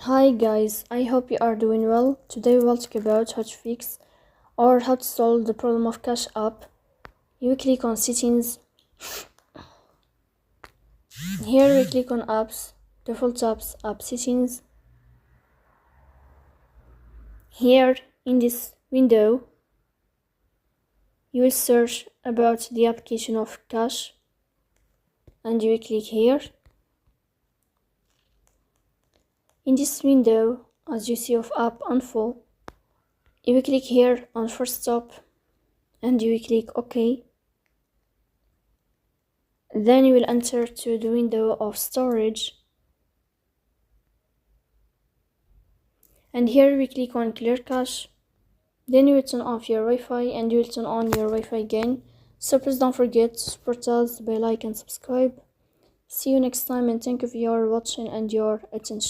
Hi guys, I hope you are doing well. Today we will talk about how to fix or how to solve the problem of Cash App. You click on settings. Here we click on apps, default apps, app settings. Here in this window you will search about the application of Cash and you will click here. In this window, as you see of app info, you will click here on first stop and you will click OK. Then you will enter to the window of storage and here we click on clear cache. Then you will turn off your Wi-Fi and you will turn on your Wi-Fi again. So please don't forget to support us by like and subscribe. See you next time and thank you for your watching and your attention.